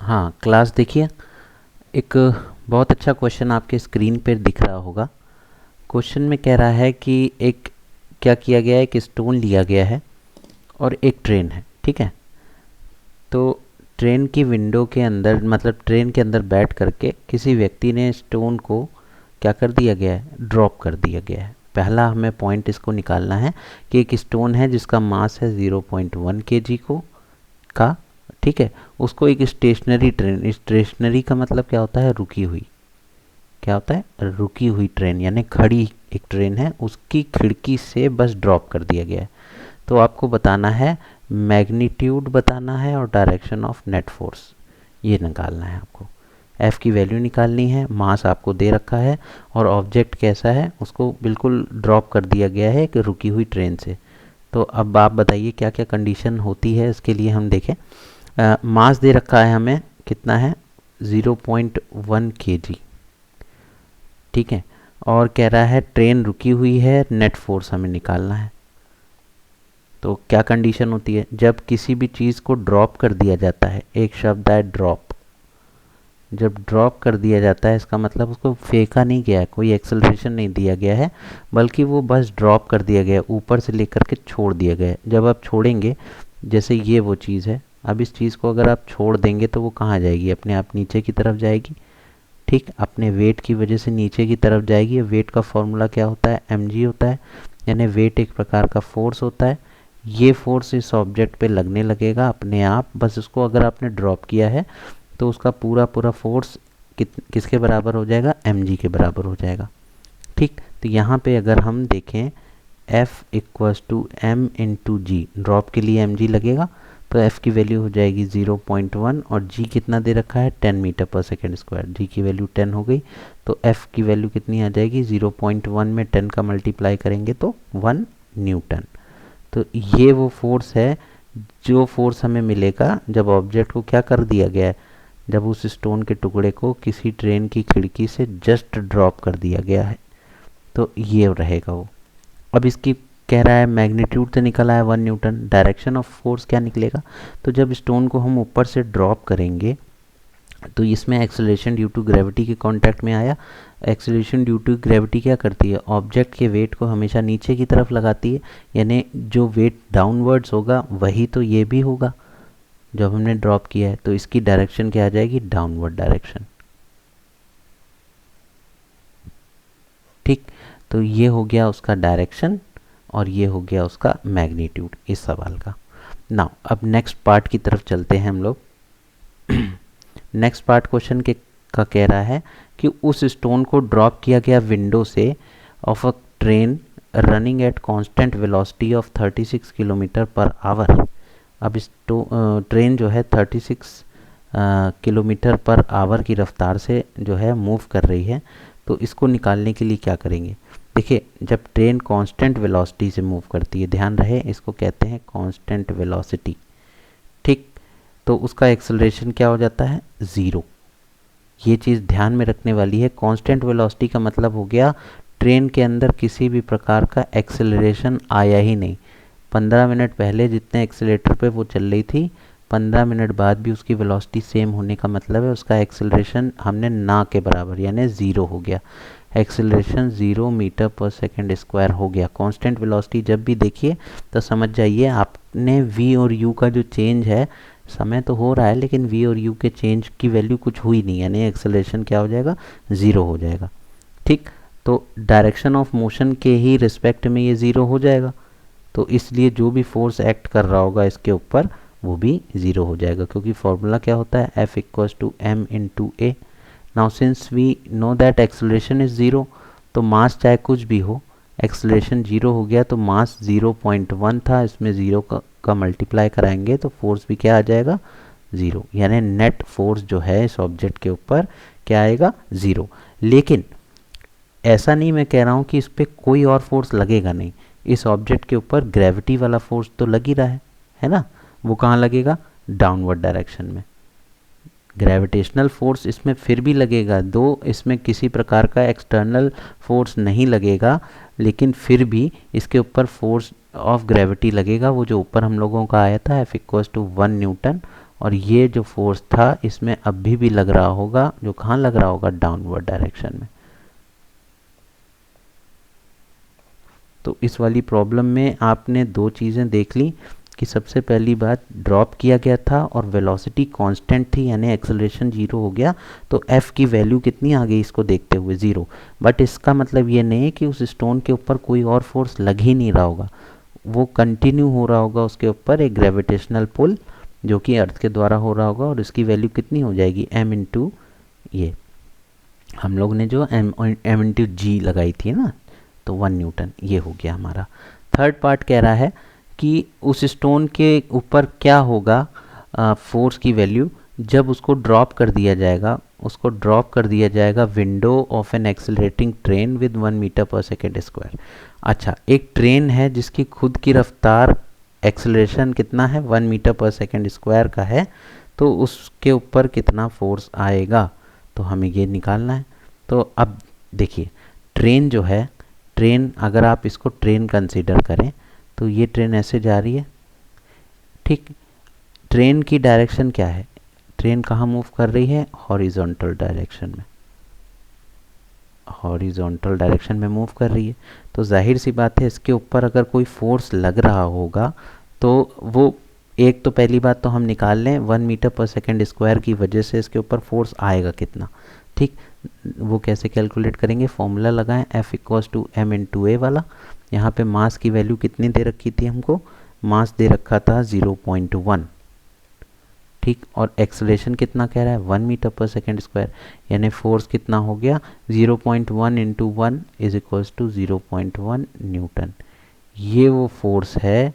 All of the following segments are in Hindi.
हाँ क्लास देखिए, एक बहुत अच्छा क्वेश्चन आपके स्क्रीन पर दिख रहा होगा। क्वेश्चन में कह रहा है कि एक क्या किया गया है, एक स्टोन लिया गया है और एक ट्रेन है, ठीक है। तो ट्रेन की विंडो के अंदर, मतलब ट्रेन के अंदर बैठ करके किसी व्यक्ति ने स्टोन को क्या कर दिया गया है, ड्रॉप कर दिया गया है। पहला हमें पॉइंट इसको निकालना है कि एक स्टोन है जिसका मास है 0.1 kg को का, ठीक है। उसको एक स्टेशनरी ट्रेन, स्टेशनरी का मतलब क्या होता है, रुकी हुई, क्या होता है, रुकी हुई ट्रेन, यानी खड़ी एक ट्रेन है, उसकी खिड़की से बस ड्रॉप कर दिया गया है। तो आपको बताना है, मैग्नीट्यूड बताना है और डायरेक्शन ऑफ नेट फोर्स ये निकालना है आपको। एफ की वैल्यू निकालनी है, मास आपको दे रखा है और ऑब्जेक्ट कैसा है, उसको बिल्कुल ड्रॉप कर दिया गया है एक रुकी हुई ट्रेन से। तो अब आप बताइए क्या क्या कंडीशन होती है इसके लिए। हम देखें, मास दे रखा है हमें, कितना है, 0.1 kg, ठीक है। और कह रहा है ट्रेन रुकी हुई है, नेट फोर्स हमें निकालना है। तो क्या कंडीशन होती है, जब किसी भी चीज़ को ड्रॉप कर दिया जाता है, एक शब्द है ड्रॉप, जब ड्रॉप कर दिया जाता है इसका मतलब उसको फेंका नहीं गया है, कोई एक्सेलरेशन नहीं दिया गया है, बल्कि वो बस ड्रॉप कर दिया गया है, ऊपर से लेकर के छोड़ दिया गया है। जब आप छोड़ेंगे, जैसे ये वो चीज़ है, अब इस चीज़ को अगर आप छोड़ देंगे तो वो कहाँ जाएगी, अपने आप नीचे की तरफ जाएगी, ठीक, अपने वेट की वजह से नीचे की तरफ जाएगी। वेट का फॉर्मूला क्या होता है, mg होता है, यानी वेट एक प्रकार का फोर्स होता है। ये फोर्स इस ऑब्जेक्ट पे लगने लगेगा अपने आप, बस उसको अगर आपने ड्रॉप किया है तो उसका पूरा पूरा फोर्स किसके बराबर हो जाएगा, mg के बराबर हो जाएगा, ठीक। तो यहाँ पे अगर हम देखें F equals to m into G, drop के लिए mg लगेगा, तो F की वैल्यू हो जाएगी 0.1 और G कितना दे रखा है, 10 metre per second square, G की वैल्यू 10 हो गई। तो F की वैल्यू कितनी आ जाएगी, 0.1 में 10 का मल्टीप्लाई करेंगे तो 1 न्यूटन। तो ये वो फोर्स है जो फोर्स हमें मिलेगा जब ऑब्जेक्ट को क्या कर दिया गया है, जब उस स्टोन के टुकड़े को किसी ट्रेन की खिड़की से जस्ट ड्रॉप कर दिया गया है। तो ये रहेगा वो। अब इसकी कह रहा है मैग्नीट्यूड तो निकला है 1 न्यूटन, डायरेक्शन ऑफ फोर्स क्या निकलेगा, तो जब स्टोन को हम ऊपर से ड्रॉप करेंगे तो इसमें एक्सेलरेशन ड्यू टू ग्रेविटी के कांटेक्ट में आया। एक्सेलरेशन ड्यू टू ग्रेविटी क्या करती है, ऑब्जेक्ट के वेट को हमेशा नीचे की तरफ लगाती है, यानी जो वेट डाउनवर्ड्स होगा वही तो ये भी होगा जब हमने ड्रॉप किया है। तो इसकी डायरेक्शन क्या आ जाएगी, डाउनवर्ड डायरेक्शन, ठीक। तो ये हो गया उसका डायरेक्शन और ये हो गया उसका मैग्नीट्यूड इस सवाल का। नाउ अब नेक्स्ट पार्ट की तरफ चलते हैं हम लोग। नेक्स्ट पार्ट क्वेश्चन के का कह रहा है कि उस स्टोन को ड्रॉप किया गया विंडो से of a train running at constant velocity of 36 kilometre per hour. अब इस ट्रेन जो है 36 किलोमीटर पर आवर की रफ्तार से जो है मूव कर रही है। तो इसको निकालने के लिए क्या करेंगे, देखिए जब ट्रेन कांस्टेंट वेलोसिटी से मूव करती है, ध्यान रहे इसको कहते हैं कांस्टेंट वेलोसिटी, ठीक। तो उसका एक्सेलरेशन क्या हो जाता है, ज़ीरो। ये चीज़ ध्यान में रखने वाली है। कांस्टेंट वेलोसिटी का मतलब हो गया ट्रेन के अंदर किसी भी प्रकार का एक्सेलरेशन आया ही नहीं। 15 मिनट पहले जितने एक्सेलेटर पे वो चल रही थी, 15 मिनट बाद भी उसकी वेलोसिटी सेम होने का मतलब है उसका एक्सेलरेशन हमने ना के बराबर यानी ज़ीरो हो गया। Acceleration 0 metre per second square हो गया। कांस्टेंट वेलोसिटी जब भी देखिए तो समझ जाइए आपने v और u का जो चेंज है, समय तो हो रहा है लेकिन v और u के चेंज की वैल्यू कुछ हुई नहीं, यानी एक्सेलरेशन क्या हो जाएगा, ज़ीरो हो जाएगा, ठीक। तो डायरेक्शन ऑफ मोशन के ही रिस्पेक्ट में ये ज़ीरो हो जाएगा, तो इसलिए जो भी फोर्स एक्ट कर रहा होगा इसके ऊपर वो भी ज़ीरो हो जाएगा, क्योंकि फॉर्मूला क्या होता है, F equals to m into A. Now since we know that acceleration is zero, तो मास चाहे कुछ भी हो, एक्सेलरेशन ज़ीरो हो गया तो मास 0.1 था, इसमें ज़ीरो का मल्टीप्लाई कराएंगे तो फोर्स भी क्या आ जाएगा, ज़ीरो, यानी नेट फोर्स जो है इस ऑब्जेक्ट के ऊपर क्या आएगा, ज़ीरो। लेकिन ऐसा नहीं मैं कह रहा हूँ कि इस पर कोई और फोर्स लगेगा नहीं, इस ऑब्जेक्ट के ऊपर ग्रेविटी वाला फोर्स तो लग ही रहा है ना। वो कहाँ लगेगा, डाउनवर्ड डायरेक्शन में। ग्रेविटेशनल फोर्स इसमें फिर भी लगेगा, दो इसमें किसी प्रकार का एक्सटर्नल फोर्स नहीं लगेगा, लेकिन फिर भी इसके ऊपर फोर्स ऑफ ग्रेविटी लगेगा, वो जो ऊपर हम लोगों का आया था F इक्वल्स टू 1 न्यूटन, और ये जो फोर्स था इसमें अभी भी लग रहा होगा, जो कहाँ लग रहा होगा, डाउनवर्ड डायरेक्शन में। तो इस वाली प्रॉब्लम में आपने दो चीज़ें देख ली कि सबसे पहली बात ड्रॉप किया गया था और वेलोसिटी कांस्टेंट थी, यानी एक्सेलरेशन जीरो हो गया, तो एफ की वैल्यू कितनी आ गई इसको देखते हुए, ज़ीरो। बट इसका मतलब ये नहीं है कि उस स्टोन के ऊपर कोई और फोर्स लग ही नहीं रहा होगा, वो कंटिन्यू हो रहा होगा उसके ऊपर एक ग्रेविटेशनल पुल जो कि अर्थ के द्वारा हो रहा होगा, और इसकी वैल्यू कितनी हो जाएगी, एम इंटू ये हम लोग ने जो एम इंटू जी लगाई थी ना, तो 1 न्यूटन ये हो गया हमारा। थर्ड पार्ट कह रहा है कि उस स्टोन के ऊपर क्या होगा फोर्स की वैल्यू जब उसको ड्रॉप कर दिया जाएगा, उसको ड्रॉप कर दिया जाएगा window of an accelerating train with 1 metre per second square. अच्छा, एक ट्रेन है जिसकी खुद की रफ्तार एक्सेलरेशन कितना है, 1 मीटर पर सेकेंड स्क्वायर का है, तो उसके ऊपर कितना फोर्स आएगा, तो हमें ये निकालना है। तो अब देखिए ट्रेन जो है, ट्रेन अगर आप इसको ट्रेन कंसीडर करें तो ये ट्रेन ऐसे जा रही है, ठीक। ट्रेन की डायरेक्शन क्या है, ट्रेन कहाँ मूव कर रही है, हॉरिजॉन्टल डायरेक्शन में, हॉरिजॉन्टल डायरेक्शन में मूव कर रही है। तो जाहिर सी बात है इसके ऊपर अगर कोई फोर्स लग रहा होगा तो वो एक, तो पहली बात तो हम निकाल लें 1 मीटर पर सेकेंड स्क्वायर की वजह से इसके ऊपर फोर्स आएगा कितना, ठीक। वो कैसे कैलकुलेट करेंगे, फॉर्मूला लगाएं F equals to m into a वाला। यहाँ पे मास की वैल्यू कितनी दे रखी थी हमको, मास दे रखा था 0.1, ठीक। और एक्सेलरेशन कितना कह रहा है, 1 मीटर पर सेकेंड स्क्वायर, यानी फोर्स कितना हो गया 0.1 into 1 is equals to 0.1 newton. ये वो फोर्स है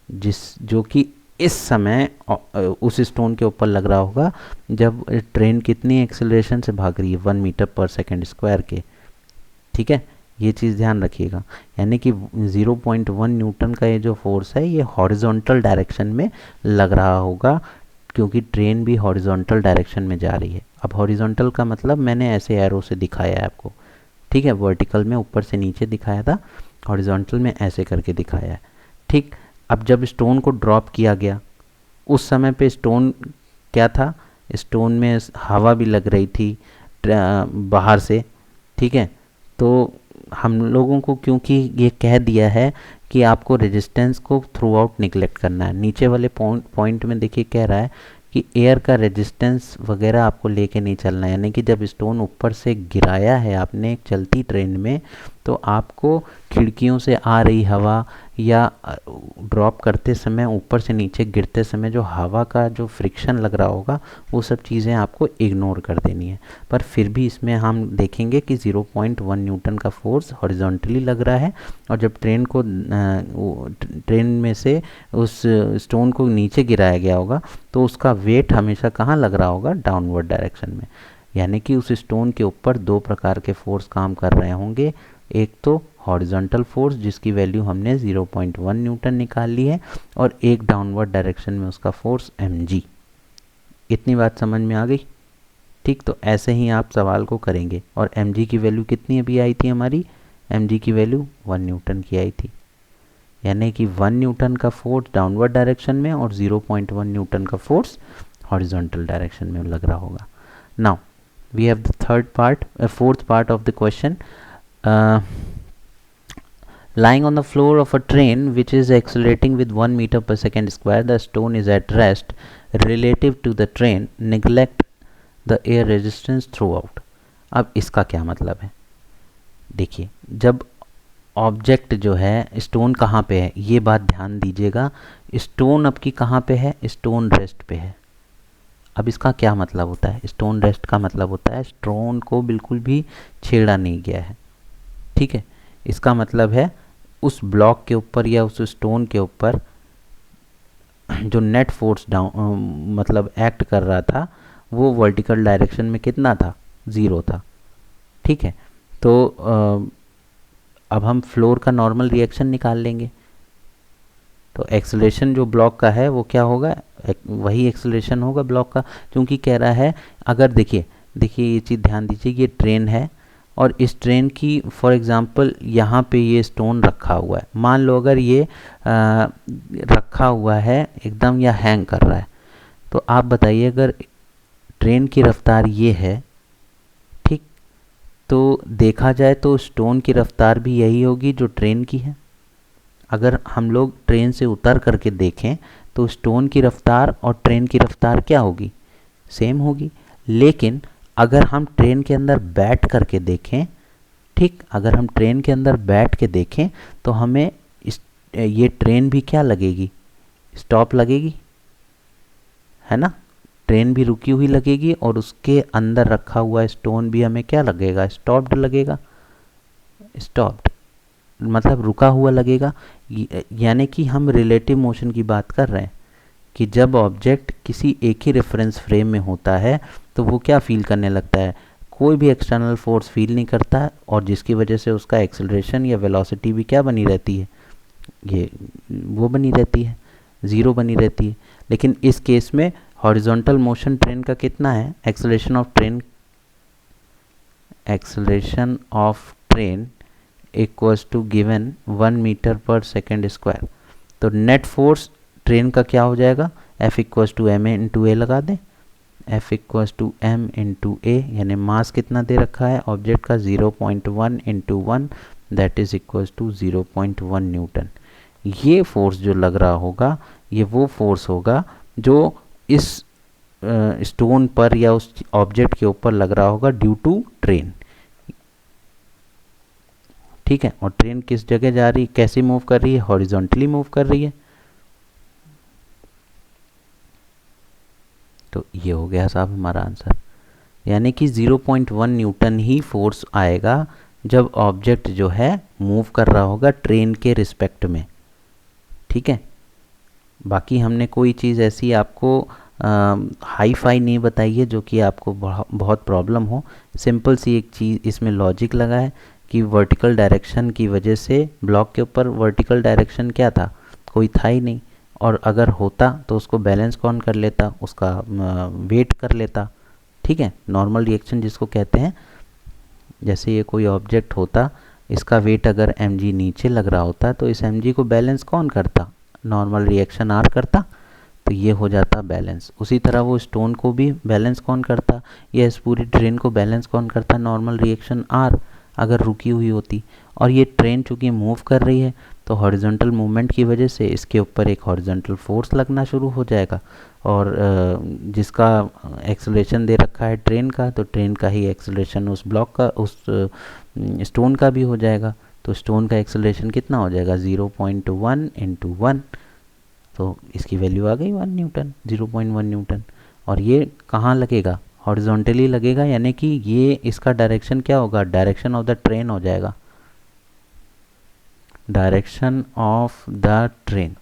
जो कि इस समय उस स्टोन के ऊपर लग रहा होगा जब ट्रेन कितनी एक्सेलरेशन से भाग रही है, 1 मीटर पर सेकेंड स्क्वायर के, ठीक है। ये चीज़ ध्यान रखिएगा, यानी कि 0.1 न्यूटन का ये जो फोर्स है ये हॉरिजॉन्टल डायरेक्शन में लग रहा होगा, क्योंकि ट्रेन भी हॉरिजॉन्टल डायरेक्शन में जा रही है। अब हॉरिजॉन्टल का मतलब मैंने ऐसे एरो से दिखाया है आपको, ठीक है। वर्टिकल में ऊपर से नीचे दिखाया था, हॉरिजॉन्टल में ऐसे करके दिखाया है, ठीक। अब जब स्टोन को ड्रॉप किया गया उस समय पे स्टोन क्या था, स्टोन में हवा भी लग रही थी बाहर से, ठीक है। तो हम लोगों को क्योंकि ये कह दिया है कि आपको रेजिस्टेंस को थ्रू आउट निगलेक्ट करना है, नीचे वाले पॉइंट में देखिए कह रहा है कि एयर का रेजिस्टेंस वगैरह आपको लेके नहीं चलना है, यानी कि जब स्टोन ऊपर से गिराया है आपने एक चलती ट्रेन में, तो आपको खिड़कियों से आ रही हवा या ड्रॉप करते समय ऊपर से नीचे गिरते समय जो हवा का जो फ्रिक्शन लग रहा होगा वो सब चीज़ें आपको इग्नोर कर देनी है। पर फिर भी इसमें हम देखेंगे कि 0.1 न्यूटन का फोर्स हॉरिजॉन्टली लग रहा है, और जब ट्रेन में से उस स्टोन को नीचे गिराया गया होगा तो उसका वेट हमेशा कहाँ लग रहा होगा, डाउनवर्ड डायरेक्शन में। यानी कि उस स्टोन के ऊपर दो प्रकार के फोर्स काम कर रहे होंगे, एक तो हॉरिजॉन्टल फोर्स जिसकी वैल्यू हमने 0.1 न्यूटन निकाल ली है, और एक डाउनवर्ड डायरेक्शन में उसका फोर्स mg। इतनी बात समझ में आ गई, ठीक। तो ऐसे ही आप सवाल को करेंगे, और mg की वैल्यू कितनी अभी आई थी हमारी, mg की वैल्यू 1 न्यूटन की आई थी, यानी कि 1 न्यूटन का फोर्स डाउनवर्ड डायरेक्शन में और 0.1 न्यूटन का फोर्स हॉरिजॉन्टल डायरेक्शन में लग रहा होगा। Now we have the fourth part of the question. Lying on the floor of a train which is accelerating with 1 meter per second square, the stone is at rest relative to the train. Neglect the air resistance throughout. अब इसका क्या मतलब है, देखिए जब ऑब्जेक्ट जो है, स्टोन कहाँ पे है, ये बात ध्यान दीजिएगा, स्टोन आपकी कहाँ पे है, स्टोन रेस्ट पे है। अब इसका क्या मतलब होता है, स्टोन रेस्ट का मतलब होता है स्टोन को बिल्कुल भी छेड़ा नहीं गया है, ठीक है। इसका मतलब है उस ब्लॉक के ऊपर या उस स्टोन के ऊपर जो नेट फोर्स मतलब एक्ट कर रहा था वो वर्टिकल डायरेक्शन में कितना था, 0 था, ठीक है। तो अब हम फ्लोर का नॉर्मल रिएक्शन निकाल लेंगे, तो एक्सेलरेशन जो ब्लॉक का है वो क्या होगा, वही एक्सेलरेशन होगा ब्लॉक का, क्योंकि कह रहा है अगर देखिए ये चीज़ ध्यान दीजिए, ये ट्रेन है और इस ट्रेन की फॉर एग्जांपल यहाँ पे ये स्टोन रखा हुआ है, मान लो अगर ये रखा हुआ है एकदम या हैंग कर रहा है, तो आप बताइए, अगर ट्रेन की रफ्तार ये है, ठीक, तो देखा जाए तो स्टोन की रफ्तार भी यही होगी जो ट्रेन की है। अगर हम लोग ट्रेन से उतर करके देखें तो स्टोन की रफ्तार और ट्रेन की रफ्तार क्या होगी, सेम होगी। लेकिन अगर हम ट्रेन के अंदर बैठ करके देखें, ठीक, अगर हम ट्रेन के अंदर बैठ के देखें तो हमें ये ट्रेन भी क्या लगेगी, स्टॉप लगेगी, है ना। ट्रेन भी रुकी हुई लगेगी और उसके अंदर रखा हुआ स्टोन भी हमें क्या लगेगा, स्टॉप्ड लगेगा। स्टॉप्ड मतलब रुका हुआ लगेगा। यानी कि हम रिलेटिव मोशन की बात कर रहे हैं कि जब ऑब्जेक्ट किसी एक ही रेफरेंस फ्रेम में होता है तो वो क्या फील करने लगता है, कोई भी एक्सटर्नल फोर्स फील नहीं करता है, और जिसकी वजह से उसका एक्सेलरेशन या वेलोसिटी भी क्या बनी रहती है, ये वो बनी रहती है, ज़ीरो बनी रहती है। लेकिन इस केस में हॉरिजॉन्टल मोशन ट्रेन का कितना है, acceleration of train equals to given 1 metre per second square. तो नेट फोर्स ट्रेन का क्या हो जाएगा, F equals to m into a लगा दें, F equals to m into a, यानी मास कितना दे रखा है ऑब्जेक्ट का, 0.1 into 1, that is equals to 0.1 newton. ये फोर्स जो लग रहा होगा ये वो फोर्स होगा जो इस स्टोन पर या उस ऑब्जेक्ट के ऊपर लग रहा होगा ड्यू टू ट्रेन, ठीक है। और ट्रेन किस जगह जा रही, कैसे मूव कर रही है, हॉरिजॉन्टली मूव कर रही है। तो ये हो गया साहब हमारा आंसर, यानी कि 0.1 न्यूटन ही फोर्स आएगा जब ऑब्जेक्ट जो है मूव कर रहा होगा ट्रेन के रिस्पेक्ट में, ठीक है। बाकी हमने कोई चीज़ ऐसी आपको हाई फाई नहीं बताई है जो कि आपको बहुत प्रॉब्लम हो। सिंपल सी एक चीज़ इसमें लॉजिक लगा है कि वर्टिकल डायरेक्शन की वजह से ब्लॉक के ऊपर वर्टिकल डायरेक्शन क्या था, कोई था ही नहीं, और अगर होता तो उसको बैलेंस कौन कर लेता, उसका वेट कर लेता, ठीक है। नॉर्मल रिएक्शन जिसको कहते हैं, जैसे ये कोई ऑब्जेक्ट होता, इसका वेट अगर mg नीचे लग रहा होता तो इस mg को बैलेंस कौन करता, नॉर्मल रिएक्शन r करता, तो ये हो जाता बैलेंस। उसी तरह वो स्टोन को भी बैलेंस कौन करता, या इस पूरी ट्रेन को बैलेंस कौन करता, नॉर्मल रिएक्शन r, अगर रुकी हुई होती। और ये ट्रेन चूँकि मूव कर रही है तो हॉरिजॉन्टल मूवमेंट की वजह से इसके ऊपर एक हॉरिजॉन्टल फोर्स लगना शुरू हो जाएगा, और जिसका एक्सेलरेशन दे रखा है ट्रेन का, तो ट्रेन का ही एक्सेलरेशन उस ब्लॉक का, उस स्टोन का भी हो जाएगा। तो स्टोन का एक्सेलरेशन कितना हो जाएगा, 0.1 इंटू 1, तो इसकी वैल्यू आ गई 1 न्यूटन, 0.1 न्यूटन। और ये कहाँ लगेगा, हॉरिजॉन्टली लगेगा, यानी कि ये इसका डायरेक्शन क्या होगा, डायरेक्शन ऑफ द ट्रेन हो जाएगा, डायरेक्शन ऑफ द ट्रेन।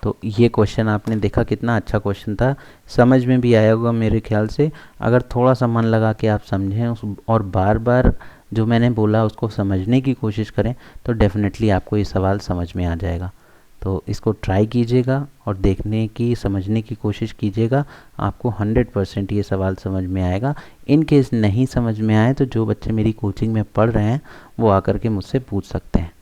तो ये क्वेश्चन आपने देखा कितना अच्छा क्वेश्चन था, समझ में भी आया होगा मेरे ख्याल से। अगर थोड़ा सा मन लगा के आप समझें और बार बार जो मैंने बोला उसको समझने की कोशिश करें तो डेफिनेटली आपको ये सवाल समझ में आ जाएगा। तो इसको ट्राई कीजिएगा और देखने की, समझने की कोशिश कीजिएगा, आपको 100% ये सवाल समझ में आएगा। इन केस नहीं समझ में आए तो जो बच्चे मेरी कोचिंग में पढ़ रहे हैं वो आकर के मुझसे पूछ सकते हैं।